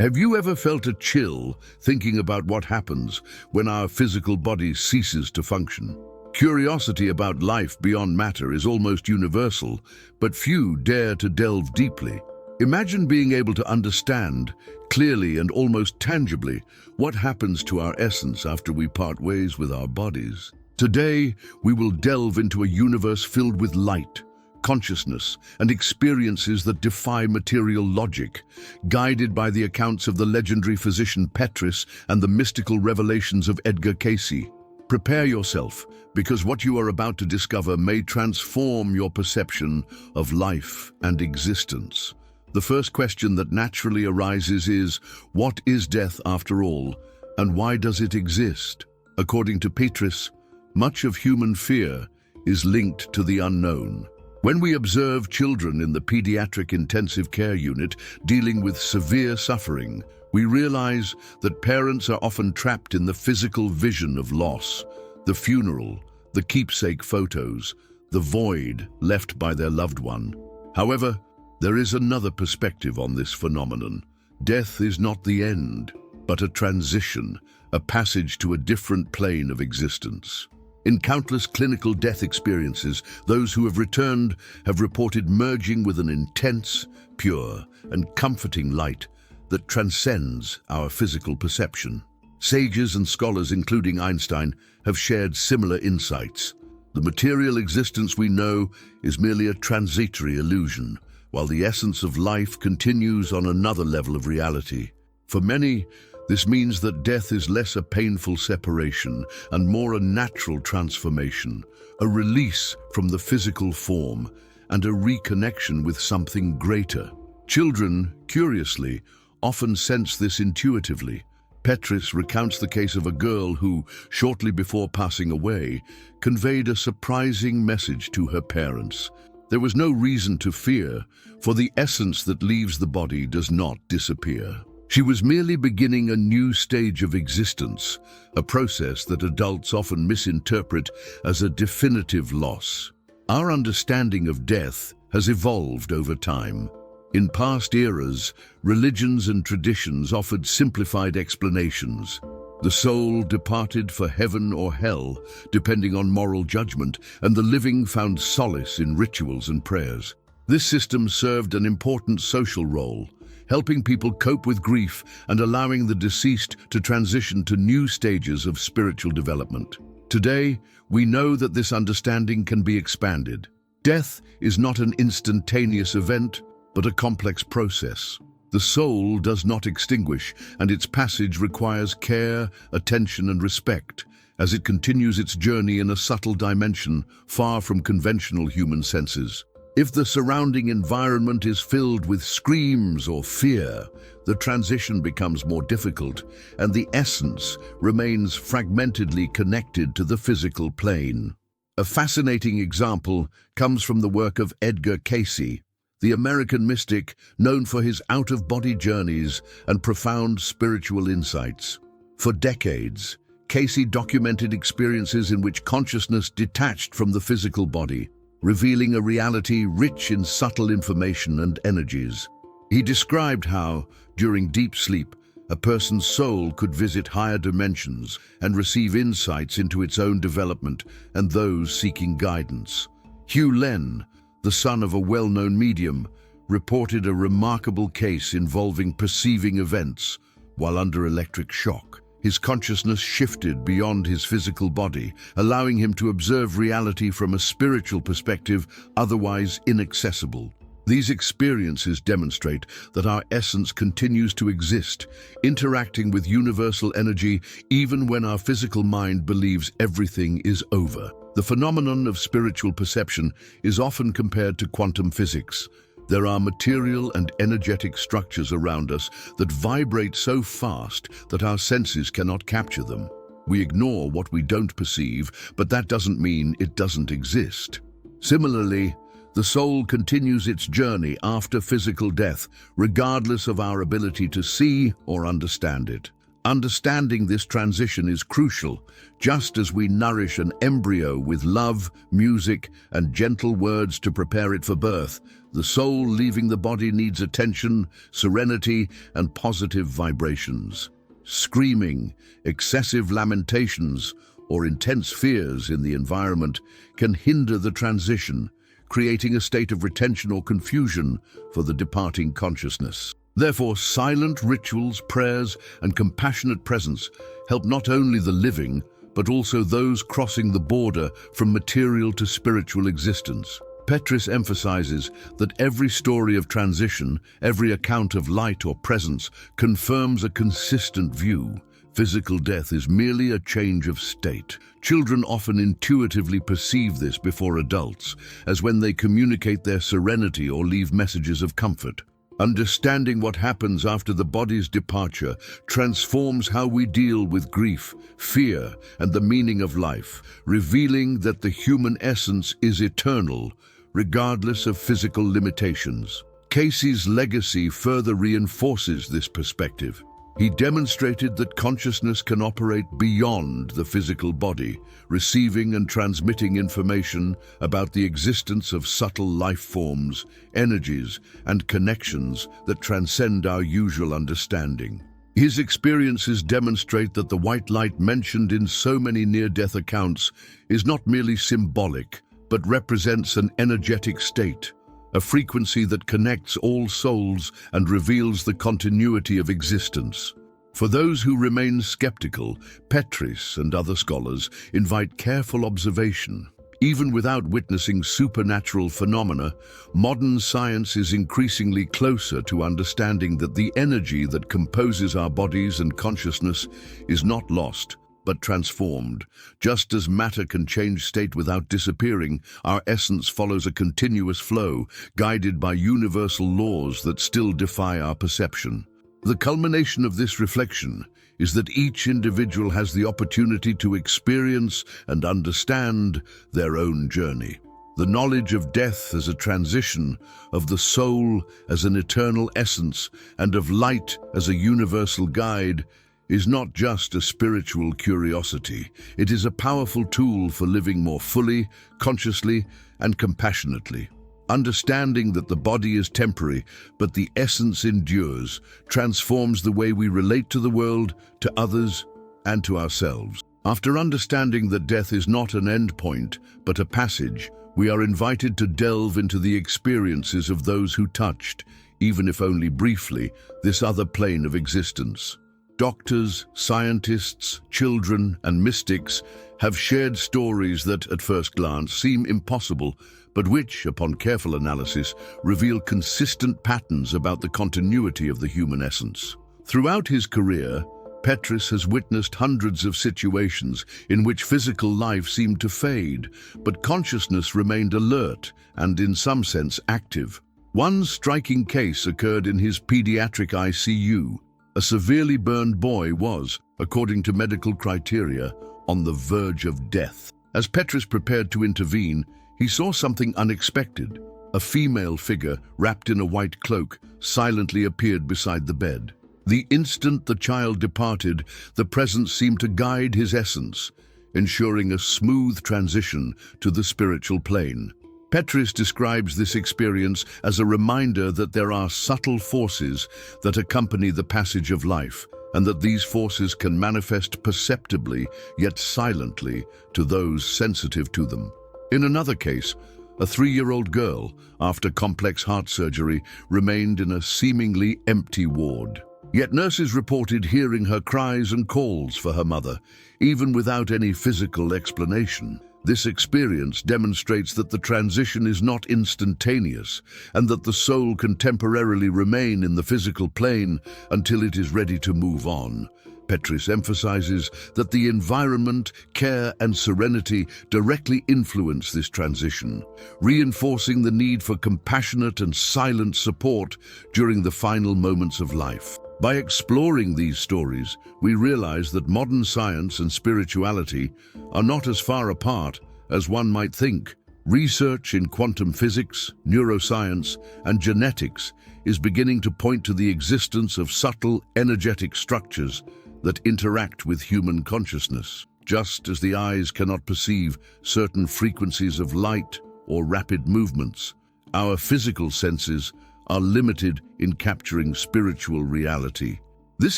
Have you ever felt a chill thinking about what happens when our physical body ceases to function? Curiosity about life beyond matter is almost universal, but few dare to delve deeply. Imagine being able to understand, clearly and almost tangibly, what happens to our essence after we part ways with our bodies. Today, we will delve into a universe filled with light, consciousness, and experiences that defy material logic, guided by the accounts of the legendary physician Petrus and the mystical revelations of Edgar Cayce. Prepare yourself, because what you are about to discover may transform your perception of life and existence. The first question that naturally arises is, what is death after all, and why does it exist? According to Petrus, much of human fear is linked to the unknown. When we observe children in the pediatric intensive care unit dealing with severe suffering, we realize that parents are often trapped in the physical vision of loss, the funeral, the keepsake photos, the void left by their loved one. However, there is another perspective on this phenomenon. Death is not the end, but a transition, a passage to a different plane of existence. In countless clinical death experiences, those who have returned have reported merging with an intense, pure, and comforting light that transcends our physical perception. Sages and scholars, including Einstein, have shared similar insights. The material existence we know is merely a transitory illusion, while the essence of life continues on another level of reality. For many, this means that death is less a painful separation and more a natural transformation, a release from the physical form and a reconnection with something greater. Children, curiously, often sense this intuitively. Petrus recounts the case of a girl who, shortly before passing away, conveyed a surprising message to her parents. There was no reason to fear, for the essence that leaves the body does not disappear. She was merely beginning a new stage of existence, a process that adults often misinterpret as a definitive loss. Our understanding of death has evolved over time. In past eras, religions and traditions offered simplified explanations. The soul departed for heaven or hell, depending on moral judgment, and the living found solace in rituals and prayers. This system served an important social role, helping people cope with grief and allowing the deceased to transition to new stages of spiritual development. Today, we know that this understanding can be expanded. Death is not an instantaneous event, but a complex process. The soul does not extinguish, and its passage requires care, attention, and respect, as it continues its journey in a subtle dimension far from conventional human senses. If the surrounding environment is filled with screams or fear, the transition becomes more difficult, and the essence remains fragmentedly connected to the physical plane. A fascinating example comes from the work of Edgar Cayce, the American mystic known for his out-of-body journeys and profound spiritual insights. For decades, Cayce documented experiences in which consciousness detached from the physical body, revealing a reality rich in subtle information and energies. He described how, during deep sleep, a person's soul could visit higher dimensions and receive insights into its own development and those seeking guidance. Hugh Len, the son of a well-known medium, reported a remarkable case involving perceiving events while under electric shock. His consciousness shifted beyond his physical body, allowing him to observe reality from a spiritual perspective otherwise inaccessible. These experiences demonstrate that our essence continues to exist, interacting with universal energy even when our physical mind believes everything is over. The phenomenon of spiritual perception is often compared to quantum physics. There are material and energetic structures around us that vibrate so fast that our senses cannot capture them. We ignore what we don't perceive, but that doesn't mean it doesn't exist. Similarly, the soul continues its journey after physical death, regardless of our ability to see or understand it. Understanding this transition is crucial, just as we nourish an embryo with love, music, and gentle words to prepare it for birth. The soul leaving the body needs attention, serenity, and positive vibrations. Screaming, excessive lamentations, or intense fears in the environment can hinder the transition, creating a state of retention or confusion for the departing consciousness. Therefore, silent rituals, prayers, and compassionate presence help not only the living, but also those crossing the border from material to spiritual existence. Petrus emphasizes that every story of transition, every account of light or presence, confirms a consistent view. Physical death is merely a change of state. Children often intuitively perceive this before adults, as when they communicate their serenity or leave messages of comfort. Understanding what happens after the body's departure transforms how we deal with grief, fear, and the meaning of life, revealing that the human essence is eternal, regardless of physical limitations. Casey's legacy further reinforces this perspective. He demonstrated that consciousness can operate beyond the physical body, receiving and transmitting information about the existence of subtle life forms, energies, and connections that transcend our usual understanding. His experiences demonstrate that the white light mentioned in so many near-death accounts is not merely symbolic, but represents an energetic state, a frequency that connects all souls and reveals the continuity of existence. For those who remain skeptical, Petrus and other scholars invite careful observation. Even without witnessing supernatural phenomena, modern science is increasingly closer to understanding that the energy that composes our bodies and consciousness is not lost, but transformed. Just as matter can change state without disappearing, our essence follows a continuous flow, guided by universal laws that still defy our perception. The culmination of this reflection is that each individual has the opportunity to experience and understand their own journey. The knowledge of death as a transition, of the soul as an eternal essence, and of light as a universal guide is not just a spiritual curiosity. It is a powerful tool for living more fully, consciously, and compassionately. Understanding that the body is temporary, but the essence endures, transforms the way we relate to the world, to others, and to ourselves. After understanding that death is not an end point, but a passage, we are invited to delve into the experiences of those who touched, even if only briefly, this other plane of existence. Doctors, scientists, children, and mystics have shared stories that, at first glance, seem impossible, but which, upon careful analysis, reveal consistent patterns about the continuity of the human essence. Throughout his career, Petrus has witnessed hundreds of situations in which physical life seemed to fade, but consciousness remained alert and, in some sense, active. One striking case occurred in his pediatric ICU. A severely burned boy was, according to medical criteria, on the verge of death. As Petrus prepared to intervene, he saw something unexpected. A female figure, wrapped in a white cloak, silently appeared beside the bed. The instant the child departed, the presence seemed to guide his essence, ensuring a smooth transition to the spiritual plane. Petrus describes this experience as a reminder that there are subtle forces that accompany the passage of life, and that these forces can manifest perceptibly, yet silently, to those sensitive to them. In another case, a 3-year-old girl, after complex heart surgery, remained in a seemingly empty ward. Yet nurses reported hearing her cries and calls for her mother, even without any physical explanation. This experience demonstrates that the transition is not instantaneous, and that the soul can temporarily remain in the physical plane until it is ready to move on. Petrus emphasizes that the environment, care, and serenity directly influence this transition, reinforcing the need for compassionate and silent support during the final moments of life. By exploring these stories, we realize that modern science and spirituality are not as far apart as one might think. Research in quantum physics, neuroscience, and genetics is beginning to point to the existence of subtle, energetic structures that interact with human consciousness. Just as the eyes cannot perceive certain frequencies of light or rapid movements, our physical senses are limited in capturing spiritual reality. This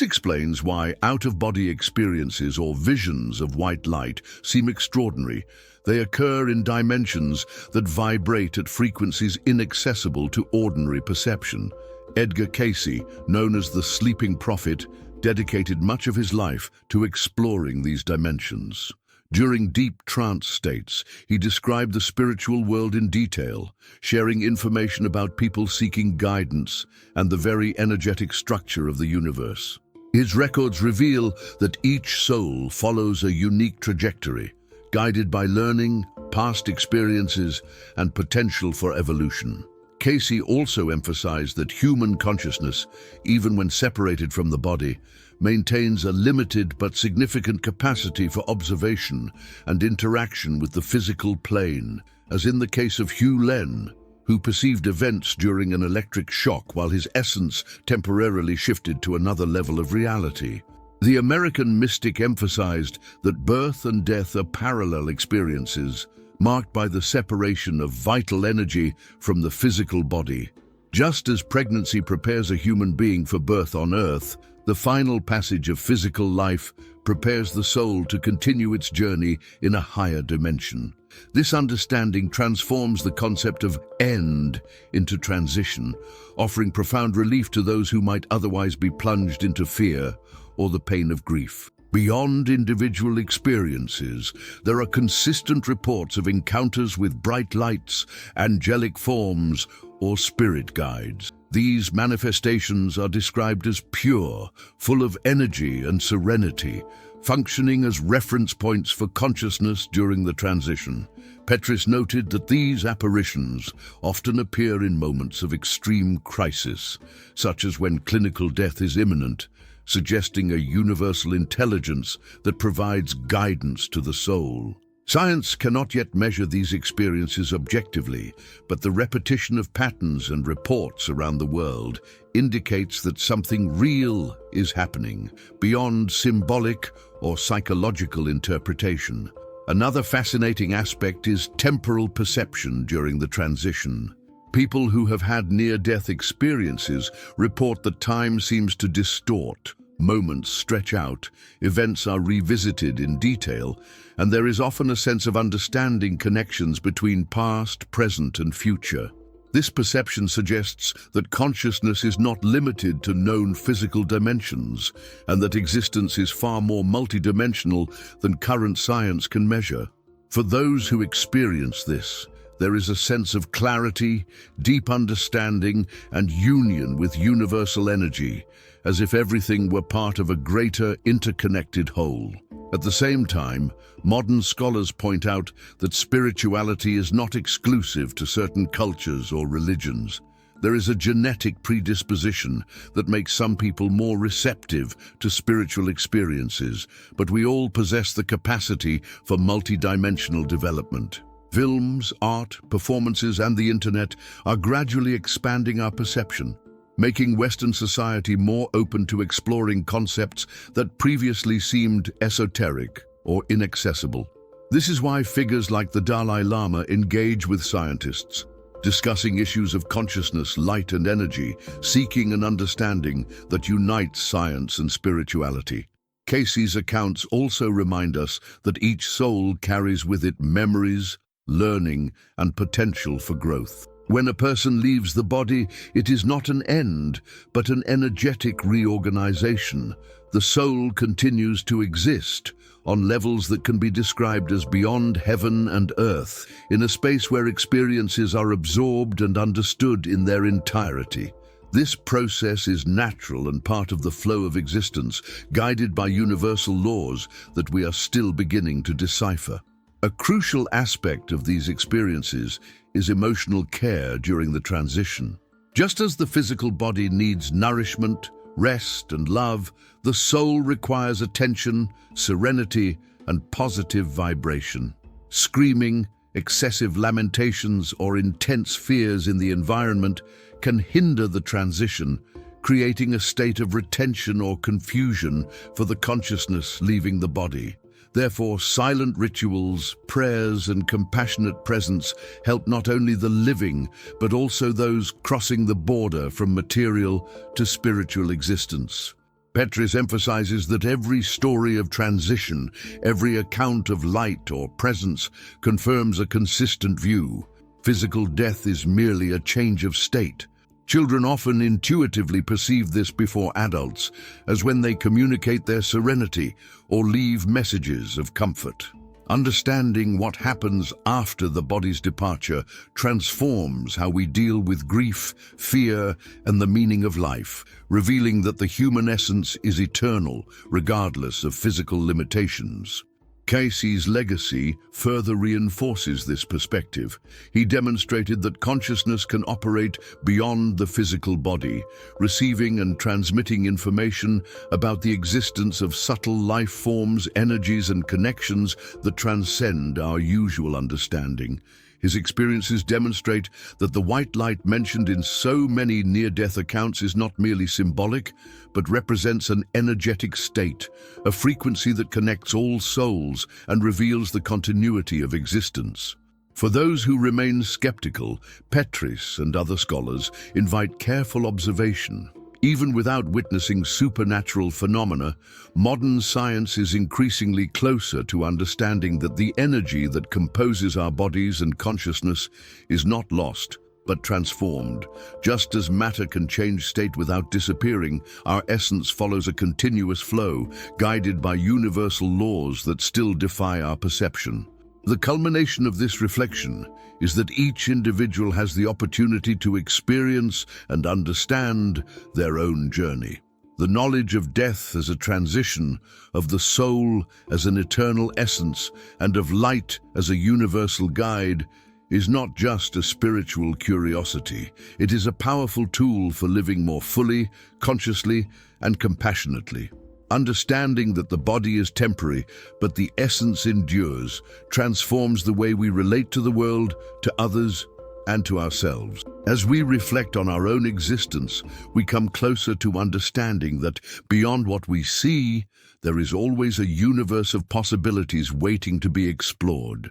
explains why out-of-body experiences or visions of white light seem extraordinary. They occur in dimensions that vibrate at frequencies inaccessible to ordinary perception. Edgar Cayce, known as the Sleeping Prophet, dedicated much of his life to exploring these dimensions. During deep trance states, he described the spiritual world in detail, sharing information about people seeking guidance and the very energetic structure of the universe. His records reveal that each soul follows a unique trajectory, guided by learning, past experiences, and potential for evolution. Cayce also emphasized that human consciousness, even when separated from the body, maintains a limited but significant capacity for observation and interaction with the physical plane, as in the case of Hugh Len, who perceived events during an electric shock while his essence temporarily shifted to another level of reality. The American mystic emphasized that birth and death are parallel experiences, marked by the separation of vital energy from the physical body. Just as pregnancy prepares a human being for birth on Earth, the final passage of physical life prepares the soul to continue its journey in a higher dimension. This understanding transforms the concept of end into transition, offering profound relief to those who might otherwise be plunged into fear or the pain of grief. Beyond individual experiences, there are consistent reports of encounters with bright lights, angelic forms, or spirit guides. These manifestations are described as pure, full of energy and serenity, functioning as reference points for consciousness during the transition. Petrus noted that these apparitions often appear in moments of extreme crisis, such as when clinical death is imminent, suggesting a universal intelligence that provides guidance to the soul. Science cannot yet measure these experiences objectively, but the repetition of patterns and reports around the world indicates that something real is happening, beyond symbolic or psychological interpretation. Another fascinating aspect is temporal perception during the transition. People who have had near-death experiences report that time seems to distort, moments stretch out, events are revisited in detail, and there is often a sense of understanding connections between past, present, and future. This perception suggests that consciousness is not limited to known physical dimensions, and that existence is far more multidimensional than current science can measure. For those who experience this, there is a sense of clarity, deep understanding, and union with universal energy, as if everything were part of a greater, interconnected whole. At the same time, modern scholars point out that spirituality is not exclusive to certain cultures or religions. There is a genetic predisposition that makes some people more receptive to spiritual experiences, but we all possess the capacity for multidimensional development. Films, art, performances, and the internet are gradually expanding our perception, making Western society more open to exploring concepts that previously seemed esoteric or inaccessible. This is why figures like the Dalai Lama engage with scientists, discussing issues of consciousness, light, and energy, seeking an understanding that unites science and spirituality. Cayce's accounts also remind us that each soul carries with it memories, learning, and potential for growth. When a person leaves the body, it is not an end, but an energetic reorganization. The soul continues to exist on levels that can be described as beyond heaven and earth, in a space where experiences are absorbed and understood in their entirety. This process is natural and part of the flow of existence, guided by universal laws that we are still beginning to decipher. A crucial aspect of these experiences is emotional care during the transition. Just as the physical body needs nourishment, rest, and love, the soul requires attention, serenity, and positive vibration. Screaming, excessive lamentations, or intense fears in the environment can hinder the transition, creating a state of retention or confusion for the consciousness leaving the body. Therefore, silent rituals, prayers, and compassionate presence help not only the living, but also those crossing the border from material to spiritual existence. Petris emphasizes that every story of transition, every account of light or presence, confirms a consistent view. Physical death is merely a change of state. Children often intuitively perceive this before adults, as when they communicate their serenity or leave messages of comfort. Understanding what happens after the body's departure transforms how we deal with grief, fear, and the meaning of life, revealing that the human essence is eternal, regardless of physical limitations. Casey's legacy further reinforces this perspective. He demonstrated that consciousness can operate beyond the physical body, receiving and transmitting information about the existence of subtle life forms, energies, and connections that transcend our usual understanding. His experiences demonstrate that the white light mentioned in so many near-death accounts is not merely symbolic, but represents an energetic state, a frequency that connects all souls and reveals the continuity of existence. For those who remain skeptical, Petris and other scholars invite careful observation. Even without witnessing supernatural phenomena, modern science is increasingly closer to understanding that the energy that composes our bodies and consciousness is not lost, but transformed. Just as matter can change state without disappearing, our essence follows a continuous flow, guided by universal laws that still defy our perception. The culmination of this reflection is that each individual has the opportunity to experience and understand their own journey. The knowledge of death as a transition, of the soul as an eternal essence, and of light as a universal guide is not just a spiritual curiosity. It is a powerful tool for living more fully, consciously, and compassionately. Understanding that the body is temporary, but the essence endures, transforms the way we relate to the world, to others, and to ourselves. As we reflect on our own existence, we come closer to understanding that beyond what we see, there is always a universe of possibilities waiting to be explored.